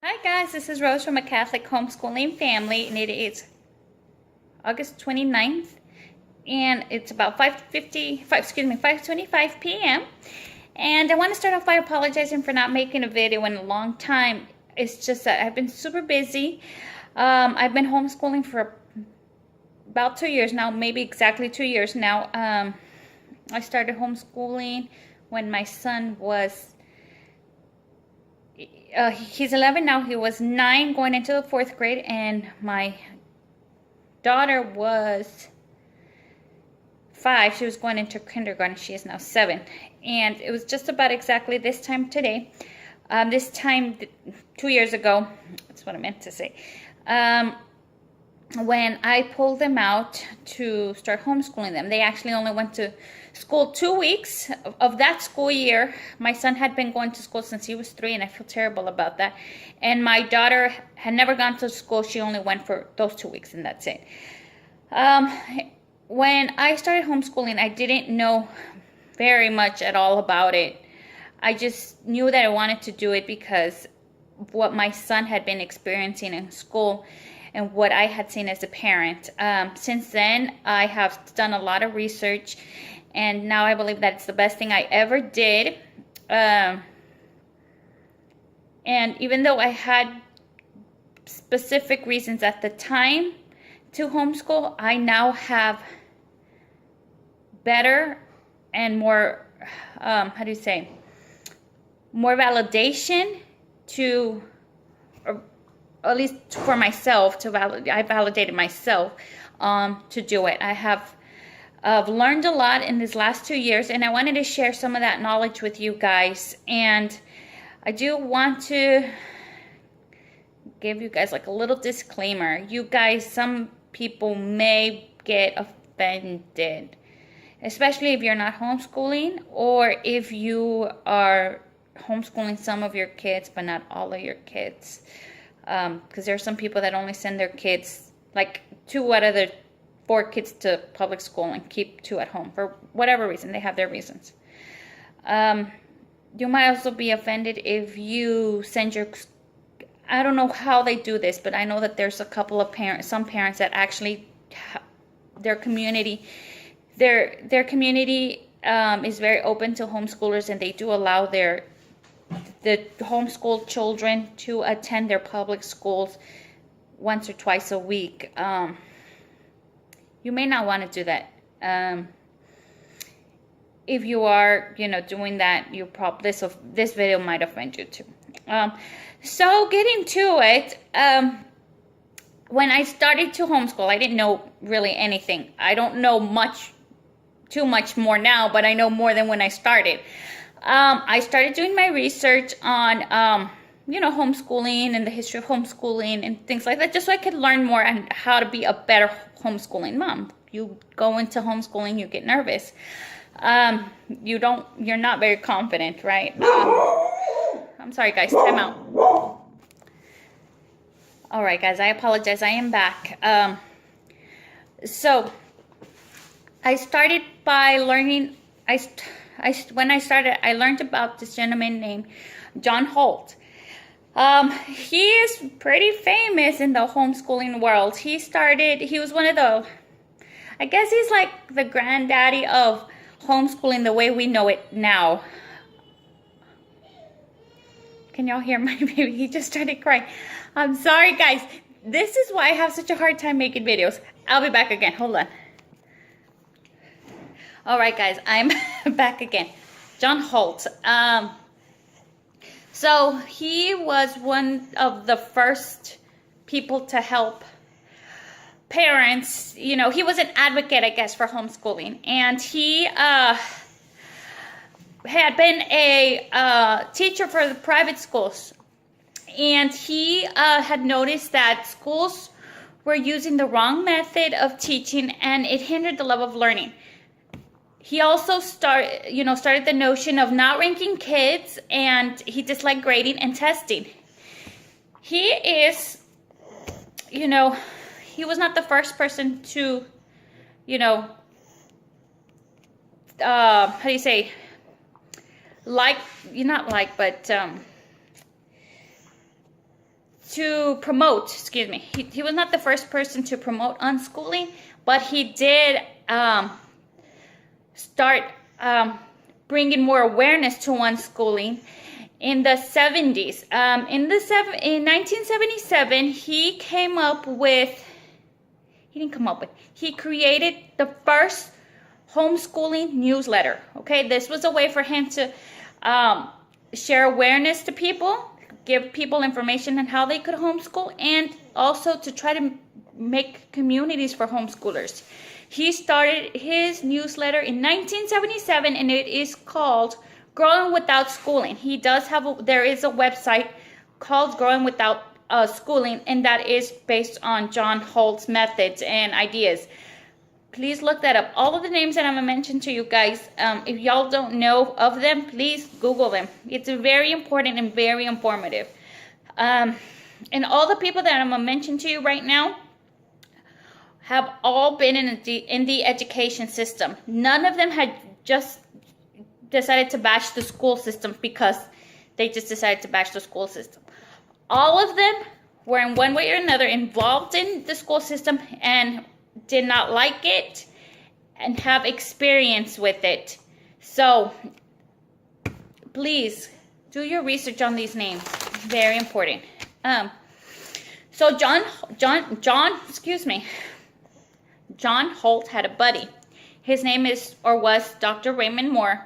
Hi guys, this is Rose from a Catholic homeschooling family, and it is August 29th, and it's about 5:25 p.m. And I want to start off by apologizing for not making a video in a long time. It's just that I've been super busy. I've been homeschooling for about 2 years now, maybe exactly 2 years now. I started homeschooling when my son was he's 11 now. He was 9 going into the 4th grade, and my daughter was 5. She was going into kindergarten. She is now 7. And it was just about exactly this time today. This time 2 years ago, that's what I meant to say, when I pulled them out to start homeschooling them. They actually only went to school 2 weeks of that school year. My son had been going to school since he was 3, and I feel terrible about that. And my daughter had never gone to school. She only went for those 2 weeks, and that's it. When I started homeschooling, I didn't know very much at all about it. I just knew that I wanted to do it because of what my son had been experiencing in school and what I had seen as a parent. Since then, I have done a lot of research, and now I believe that it's the best thing I ever did. And even though I had specific reasons at the time to homeschool, I now have better and more, more validation to, or at least for myself, I validated myself to do it. I've learned a lot in these last 2 years, and I wanted to share some of that knowledge with you guys. And I do want to give you guys like a little disclaimer. You guys, some people may get offended, especially if you're not homeschooling, or if you are homeschooling some of your kids but not all of your kids. Because there are some people that only send their kids, like 2 out of their 4 kids, to public school and keep 2 at home for whatever reason. They have their reasons. You might also be offended if you send your, I don't know how they do this, but I know that there's a couple of parents, some parents that actually, their community is very open to homeschoolers, and they do allow the homeschooled children to attend their public schools once or twice a week. You may not want to do that. If you are, doing that, you probably this video might offend you too. So getting to it, when I started to homeschool, I didn't know really anything. I don't know too much more now, but I know more than when I started. I started doing my research on, homeschooling and the history of homeschooling and things like that, just so I could learn more on how to be a better homeschooling mom. You go into homeschooling, you get nervous. You're not very confident, right? I'm sorry, guys, time out. All right, guys, I apologize. I am back. So I started by learning. When I started, I learned about this gentleman named John Holt. He is pretty famous in the homeschooling world. He was one of the, I guess he's like the granddaddy of homeschooling the way we know it now. Can y'all hear my baby? He just started crying. I'm sorry, guys. This is why I have such a hard time making videos. I'll be back again. Hold on. All right, guys, I'm back again. John Holt. So he was one of the first people to help parents. He was an advocate, I guess, for homeschooling. And he had been a teacher for the private schools. And he had noticed that schools were using the wrong method of teaching, and it hindered the love of learning. He also started the notion of not ranking kids, and he disliked grading and testing. He is, he was not the first person to, how do you say, to promote, excuse me, he was not the first person to promote unschooling, but he did start bringing more awareness to unschooling in the 70s. In 1977, he created the first homeschooling newsletter. Okay, this was a way for him to share awareness to people, give people information on how they could homeschool, and also to try to make communities for homeschoolers. He started his newsletter in 1977, and it is called Growing Without Schooling. There is a website called Growing Without Schooling, and that is based on John Holt's methods and ideas. Please look that up. All of the names that I'm gonna mention to you guys, if y'all don't know of them, please Google them. It's very important and very informative. And all the people that I'm gonna mention to you right now have all been in the education system. None of them had just decided to bash the school system because they just decided to bash the school system. All of them were in one way or another involved in the school system and did not like it and have experience with it. So please do your research on these names. Very important. So John Holt had a buddy. His name was Dr. Raymond Moore.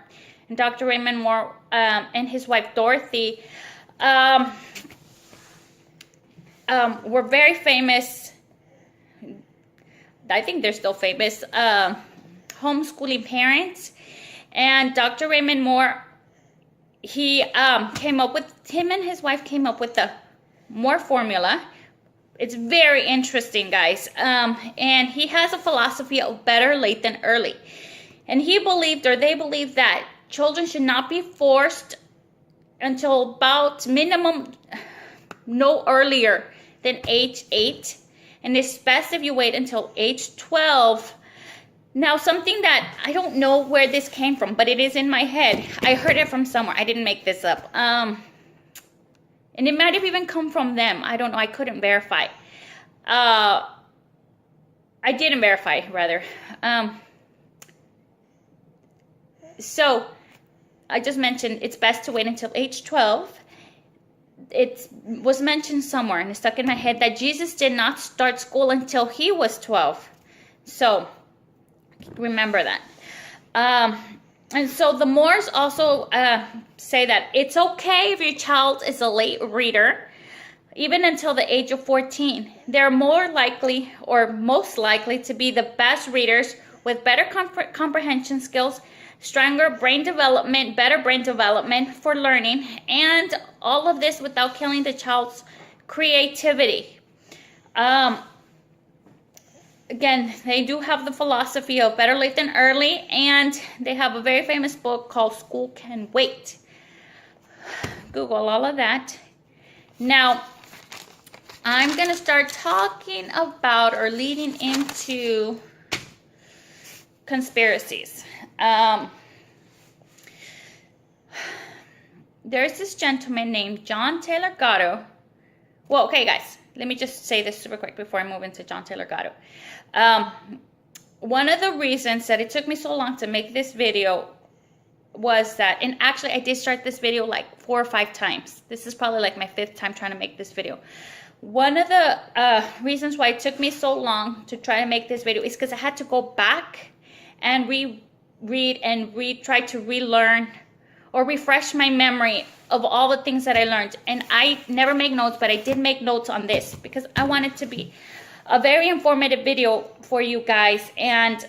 And Dr. Raymond Moore and his wife Dorothy were very famous. I think they're still famous, homeschooling parents. And Dr. Raymond Moore, him and his wife came up with the Moore formula. It's very interesting, guys. And he has a philosophy of better late than early. And they believe that children should not be forced until about minimum no earlier than age 8. And it's best if you wait until age 12. Now, something that I don't know where this came from, but it is in my head. I heard it from somewhere. I didn't make this up. And it might have even come from them. I don't know. I couldn't verify. I didn't verify, rather. So, I just mentioned it's best to wait until age 12. It was mentioned somewhere, and it stuck in my head, that Jesus did not start school until he was 12. So, remember that. And so the Moores also say that it's okay if your child is a late reader, even until the age of 14. They're more likely, or most likely, to be the best readers with better comprehension skills, stronger brain development, better brain development for learning, and all of this without killing the child's creativity. Again, they do have the philosophy of better late than early, and they have a very famous book called School Can Wait. Google all of that. Now, I'm going to start talking about or leading into conspiracies. There's this gentleman named John Taylor Gatto. Well, okay, guys, let me just say this super quick before I move into John Taylor Gatto. One of the reasons that it took me so long to make this video was that, and actually I did start this video like 4 or 5 times. This is probably like my 5th time trying to make this video. One of the reasons why it took me so long to try to make this video is because I had to go back and reread and try to relearn or refresh my memory of all the things that I learned. And I never make notes, but I did make notes on this because I want it to be a very informative video for you guys. And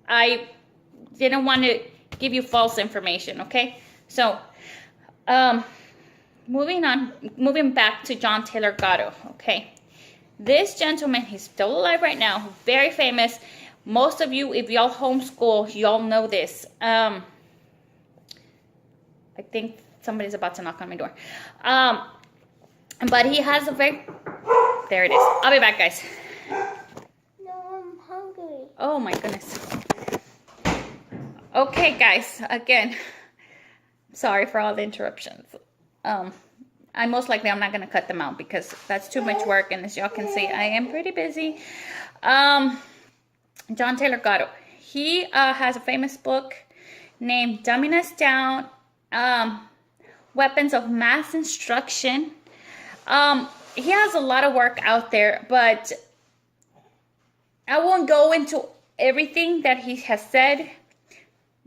I didn't want to give you false information, okay? So, moving back to John Taylor Gatto, okay? This gentleman, he's still alive right now, very famous. Most of you, if y'all homeschool, y'all know this. I think somebody's about to knock on my door. But he has a very... There it is. I'll be back, guys. No, I'm hungry. Oh, my goodness. Okay, guys. Again, sorry for all the interruptions. I most likely I'm not going to cut them out because that's too much work. And as y'all can see, I am pretty busy. John Taylor Gatto. He has a famous book named Dumbing Us Down, Weapons of Mass Instruction. He has a lot of work out there, but I won't go into everything that he has said.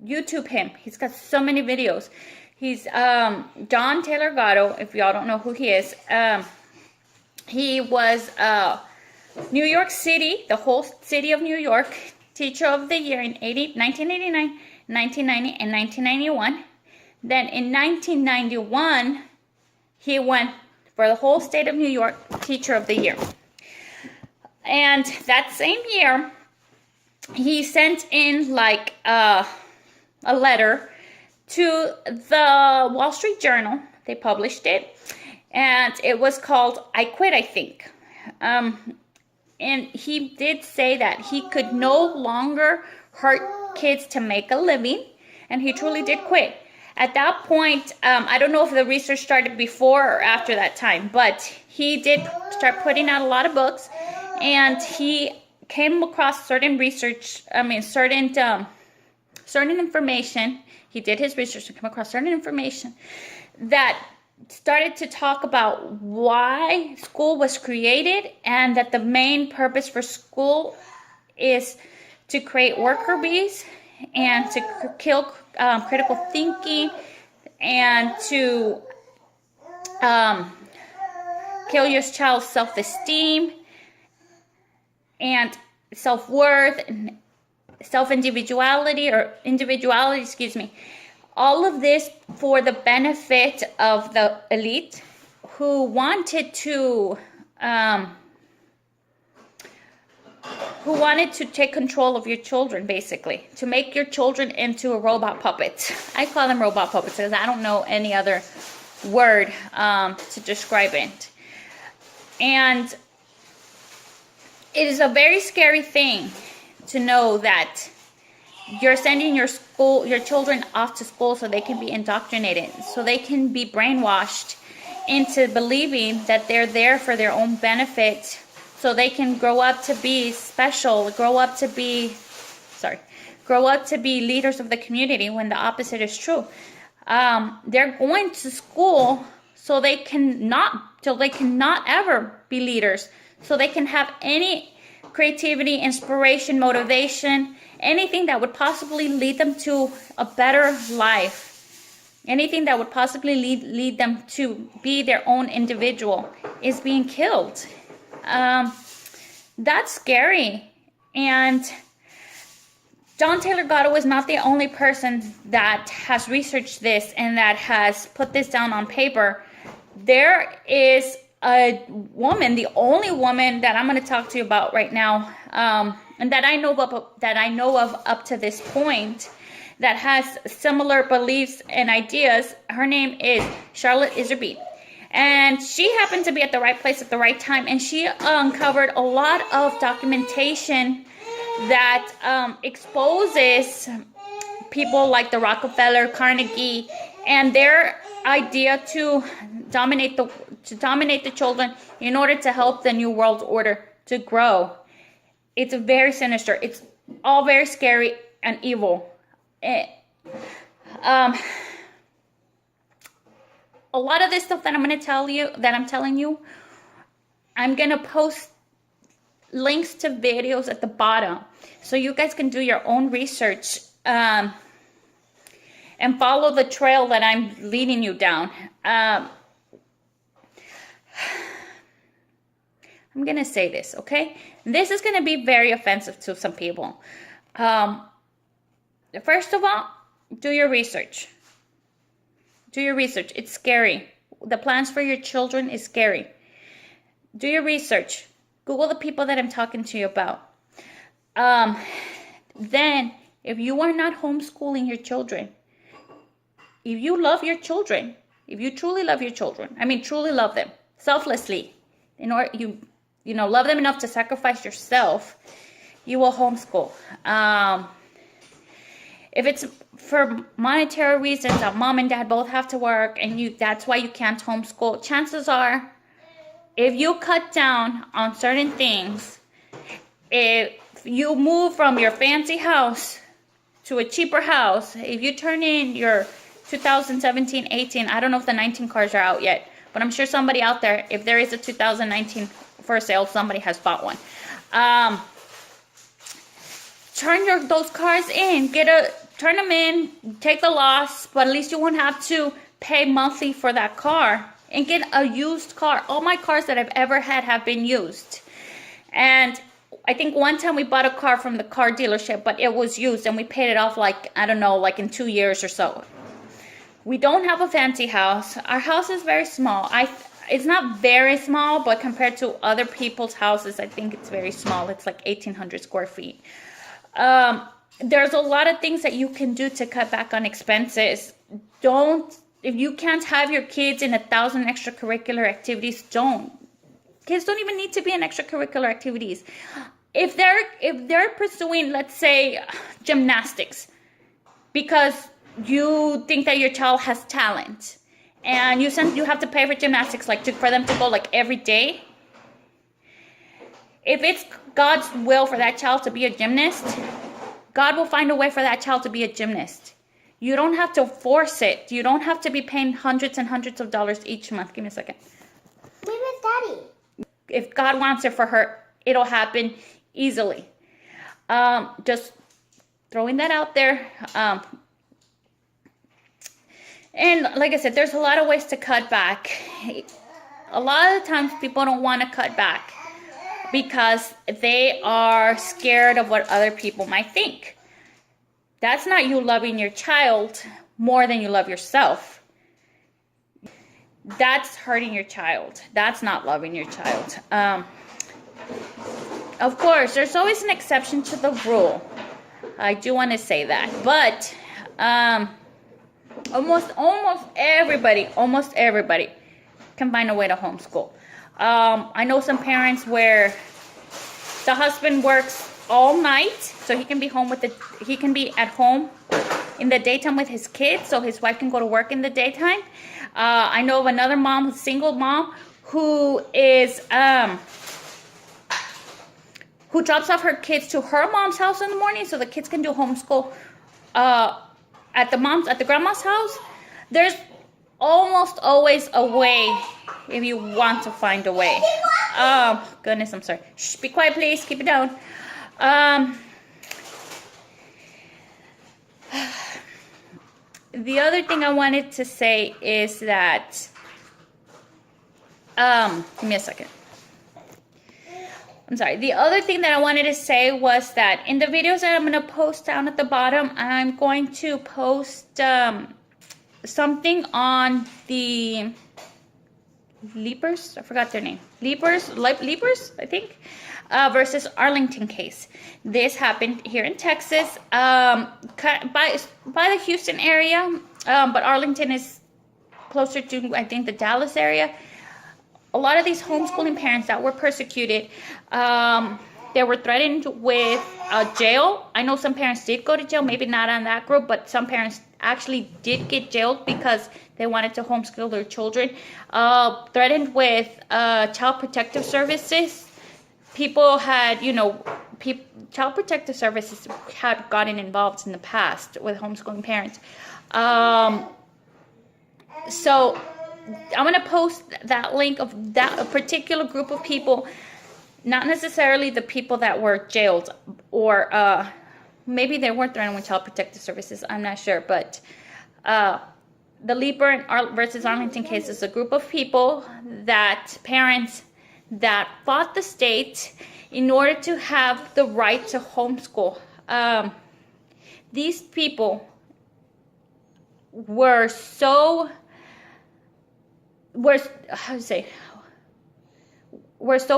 YouTube him. He's got so many videos. He's John Taylor Gatto, if y'all don't know who he is. He was New York City, the whole city of New York, Teacher of the Year in 1989, 1990, and 1991. Then in 1991, he won for the whole state of New York, Teacher of the Year. And that same year, he sent in like a letter to the Wall Street Journal. They published it, and it was called I Quit, I think. And he did say that he could no longer hurt kids to make a living, and he truly did quit. At that point, I don't know if the research started before or after that time, but he did start putting out a lot of books, and he came across certain information. He did his research and came across certain information that started to talk about why school was created, and that the main purpose for school is to create worker bees and to kill critical thinking and to kill your child's self-esteem and self-worth and self-individuality or individuality, excuse me. All of this for the benefit of the elite who wanted to take control of your children, basically, to make your children into a robot puppet. I call them robot puppets because I don't know any other word to describe it. And it is a very scary thing to know that you're sending your children off to school so they can be indoctrinated, so they can be brainwashed into believing that they're there for their own benefit, so they can grow up to be special, grow up to be leaders of the community, when the opposite is true. They're going to school so they cannot ever be leaders, so they can have any creativity, inspiration, motivation, anything that would possibly lead them to a better life, anything that would possibly lead them to be their own individual is being killed. That's scary. And John Taylor Gatto is not the only person that has researched this and that has put this down on paper. There is a woman, the only woman that I'm going to talk to you about right now, and that I know of up to this point, that has similar beliefs and ideas. Her name is Charlotte Iserbyt, and she happened to be at the right place at the right time, and she uncovered a lot of documentation that exposes people like the Rockefeller, Carnegie, and their idea to dominate the children in order to help the New World Order to grow. It's very sinister. It's all very scary and evil. A lot of this stuff that I'm telling you, I'm gonna post links to videos at the bottom so you guys can do your own research and follow the trail that I'm leading you down. I'm going to say this, okay? This is going to be very offensive to some people. First of all, do your research. Do your research. It's scary. The plans for your children is scary. Do your research. Google the people that I'm talking to you about. Then, if you are not homeschooling your children, if you love your children, if you truly love your children, truly love them, selflessly, in order love them enough to sacrifice yourself, you will homeschool. If it's for monetary reasons that mom and dad both have to work, and that's why you can't homeschool. Chances are, if you cut down on certain things, if you move from your fancy house to a cheaper house, if you turn in your 2017, 18, I don't know if the 19 cars are out yet, but I'm sure somebody out there, if there is a 2019 for sale, somebody has bought one. Turn those cars in, turn them in, take the loss, but at least you won't have to pay monthly for that car, and get a used car. All my cars that I've ever had have been used. And I think one time we bought a car from the car dealership, but it was used, and we paid it off like, I don't know, like in 2 years or so. We don't have a fancy house. Our house is very small. It's not very small, but compared to other people's houses, I think it's very small. It's like 1,800 square feet. There's a lot of things that you can do to cut back on expenses. If you can't have your kids in 1,000 extracurricular activities, don't. Kids don't even need to be in extracurricular activities. If they're pursuing, let's say, gymnastics, because you think that your child has talent, and you have to pay for gymnastics, like for them to go like every day. If it's God's will for that child to be a gymnast, God will find a way for that child to be a gymnast. You don't have to force it. You don't have to be paying hundreds and hundreds of dollars each month. Give me a second. Where is Daddy? If God wants it for her, it'll happen easily. Just throwing that out there. And like I said, there's a lot of ways to cut back. A lot of the times people don't want to cut back because they are scared of what other people might think. That's not you loving your child more than you love yourself. That's hurting your child. That's not loving your child. Of course, there's always an exception to the rule. I do want to say that. But almost everybody can find a way to homeschool. I know some parents where the husband works all night, so he can be at home in the daytime with his kids, so his wife can go to work in the daytime. I know of another mom, a single mom, who drops off her kids to her mom's house in the morning, so the kids can do homeschool at the grandma's house. There's almost always a way if you want to find a way. Oh, goodness, I'm sorry. Shh, be quiet, please. Keep it down. The other thing I wanted to say is that, give me a second. I'm sorry. The other thing that I wanted to say was that in the videos that I'm going to post down at the bottom, I'm going to post something on the Leepers. I forgot their name. Leepers, I think, versus Arlington case. This happened here in Texas, by the Houston area, but Arlington is closer to, I think, the Dallas area. A lot of these homeschooling parents that were persecuted, they were threatened with jail. I know some parents did go to jail, maybe not on that group, but some parents actually did get jailed because they wanted to homeschool their children. Threatened with child protective services. People had, child protective services had gotten involved in the past with homeschooling parents. So I'm going to post that link of a particular group of people, not necessarily the people that were jailed, or maybe they weren't threatened with child protective services. I'm not sure, but the Leeper versus Arlington case is a group of people parents that fought the state in order to have the right to homeschool. These people were so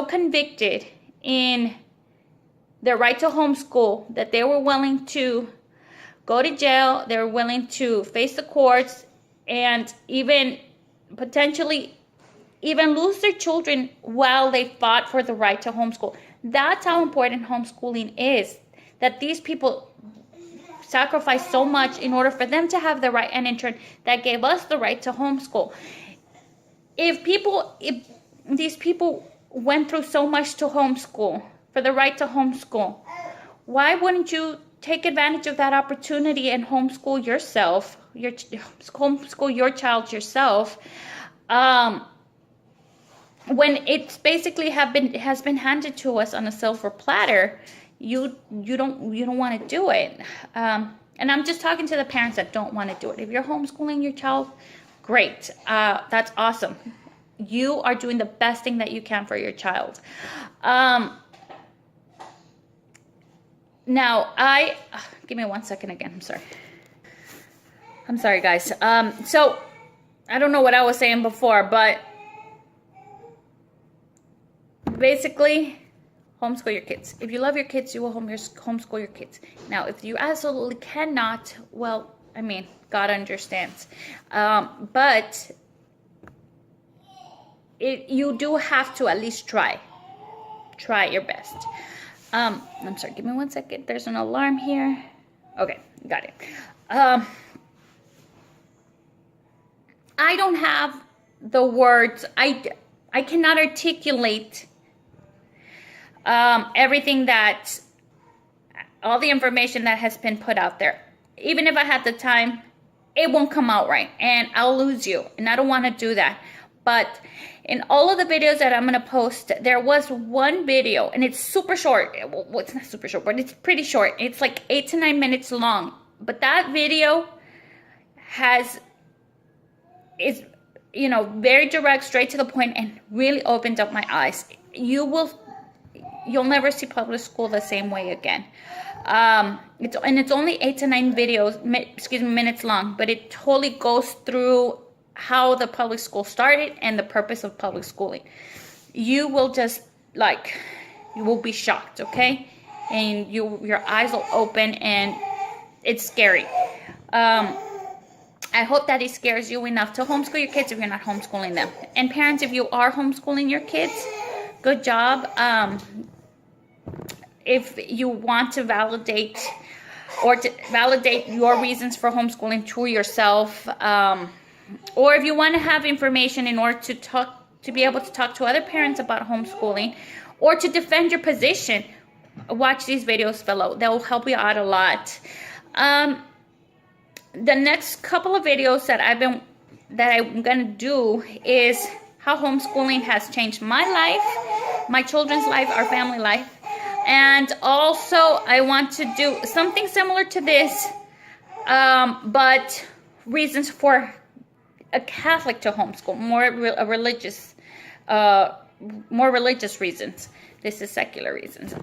convicted in their right to homeschool that they were willing to go to jail. They were willing to face the courts and even potentially even lose their children while they fought for the right to homeschool. That's how important homeschooling is. That these people sacrificed so much in order for them to have the right, and in turn that gave us the right to homeschool. If these people went through so much to homeschool, for the right to homeschool, why wouldn't you take advantage of that opportunity and homeschool yourself, homeschool your child yourself, when it's basically has been handed to us on a silver platter? You don't want to do it. And I'm just talking to the parents that don't want to do it. If you're homeschooling your child, great. That's awesome. You are doing the best thing that you can for your child. Now, give me 1 second again. I'm sorry, guys. So I don't know what I was saying before, but basically, homeschool your kids. If you love your kids, you will homeschool your kids. Now, if you absolutely cannot, well, I mean, God understands. But you do have to at least try. Try your best. I'm sorry, give me 1 second. There's an alarm here. Okay, got it. I don't have the words. I cannot articulate everything all the information that has been put out there. Even if I had the time, it won't come out right, and I'll lose you, and I don't want to do that. But in all of the videos that I'm going to post, there was one video, and it's super short. Well, it's not super short, but it's pretty short. It's like 8 to 9 minutes long. But that video is very direct, straight to the point, and really opened up my eyes. You'll never see public school the same way again. It's only 8 to 9 minutes long, but it totally goes through how the public school started and the purpose of public schooling. You will just you will be shocked, okay? And your eyes will open, and it's scary. I hope that it scares you enough to homeschool your kids if you're not homeschooling them. And parents, if you are homeschooling your kids, good job. If you want to validate your reasons for homeschooling to yourself, or if you want to have information in order to be able to talk to other parents about homeschooling, or to defend your position, watch these videos below. They will help you out a lot. The next couple of videos that I'm gonna do is how homeschooling has changed my life, my children's life, our family life. And also, I want to do something similar to this, but reasons for a Catholic to homeschool, more religious reasons. This is secular reasons.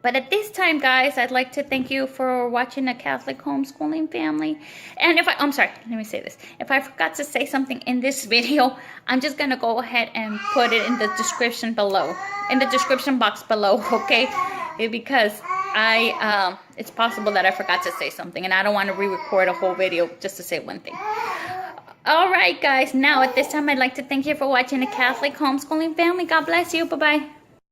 But at this time, guys, I'd like to thank you for watching a Catholic homeschooling family. And I'm sorry, let me say this. If I forgot to say something in this video, I'm just going to go ahead and put it in the description below, in the description box below, okay? Because it's possible that I forgot to say something, and I don't want to re-record a whole video just to say one thing. All right, guys. Now, at this time, I'd like to thank you for watching a Catholic homeschooling family. God bless you. Bye-bye.